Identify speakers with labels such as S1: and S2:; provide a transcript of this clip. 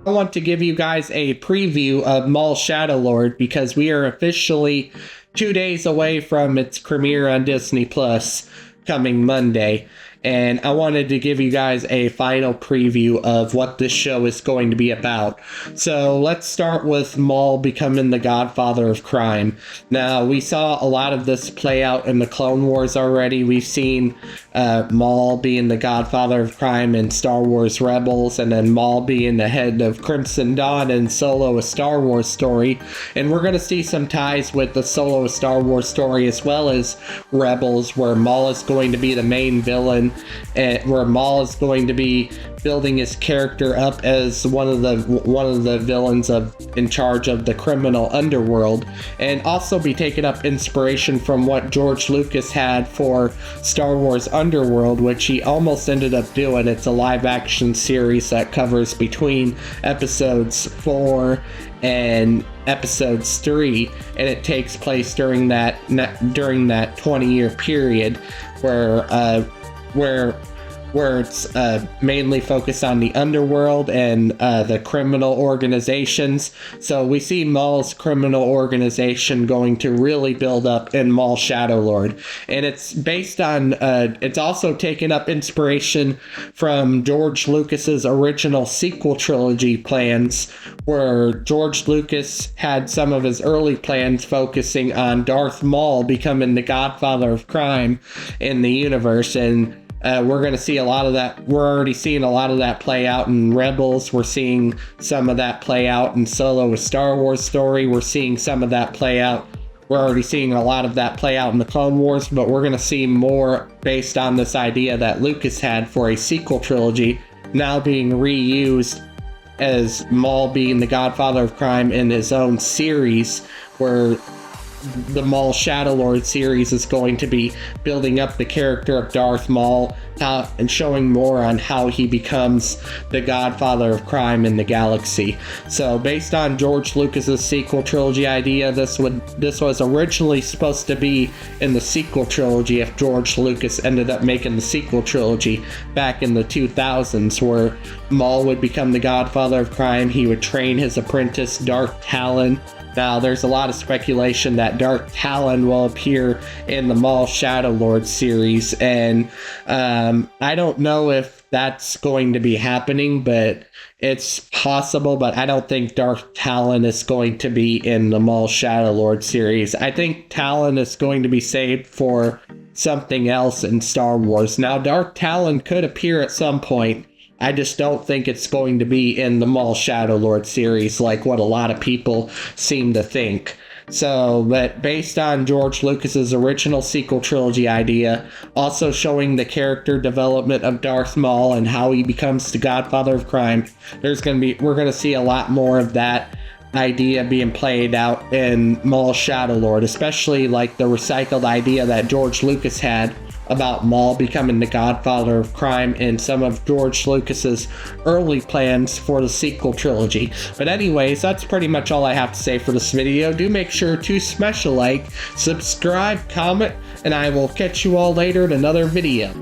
S1: I want to give you guys a preview of Maul Shadow Lord because we are officially 2 days away from its premiere on Disney Plus coming Monday. And I wanted to give you guys a final preview of what this show is going to be about. So let's start with Maul becoming the Godfather of Crime. Now, we saw a lot of this play out in the Clone Wars already. We've seen Maul being the Godfather of Crime in Star Wars Rebels, and then Maul being the head of Crimson Dawn in Solo: A Star Wars Story. And we're going to see some ties with the Solo: A Star Wars Story as well as Rebels, where Maul is going to be the main villain, and where Maul is going to be building his character up as one of the villains in charge of the criminal underworld, and also be taking up inspiration from what George Lucas had for Star Wars Underworld, which he almost ended up doing. It's a live action series that covers between episodes 4 and episodes 3, and it takes place during that 20-year period where it's mainly focused on the underworld and the criminal organizations. So we see Maul's criminal organization going to really build up in Maul Shadow Lord. And it's based on, it's also taken up inspiration from George Lucas's original sequel trilogy plans, where George Lucas had some of his early plans focusing on Darth Maul becoming the Godfather of Crime in the universe. And we're going to see a lot of that. We're already seeing a lot of that play out in Rebels. We're seeing some of that play out in Solo: A Star Wars Story. We're seeing some of that play out. We're already seeing a lot of that play out in the Clone Wars, but we're going to see more based on this idea that Lucas had for a sequel trilogy now being reused as Maul being the Godfather of Crime in his own series, where the Maul Shadow Lord series is going to be building up the character of Darth Maul and showing more on how he becomes the Godfather of Crime in the galaxy. So based on George Lucas's sequel trilogy idea, this was originally supposed to be in the sequel trilogy if George Lucas ended up making the sequel trilogy back in the 2000s, where Maul would become the Godfather of Crime. He would train his apprentice Darth Talon. Now, there's a lot of speculation that Darth Talon will appear in the Maul Shadow Lord series, and I don't know if that's going to be happening, but it's possible. But I don't think Darth Talon is going to be in the Maul Shadow Lord series. I think Talon is going to be saved for something else in Star Wars. Now, Darth Talon could appear at some point. I just don't think it's going to be in the Maul Shadow Lord series like what a lot of people seem to think. So, but based on George Lucas's original sequel trilogy idea, also showing the character development of Darth Maul and how he becomes the Godfather of Crime, we're going to see a lot more of that idea being played out in Maul Shadow Lord, especially like the recycled idea that George Lucas had about Maul becoming the Godfather of Crime and some of George Lucas's early plans for the sequel trilogy. But anyways, that's pretty much all I have to say for this video. Do make sure to smash a like, subscribe, comment, and I will catch you all later in another video.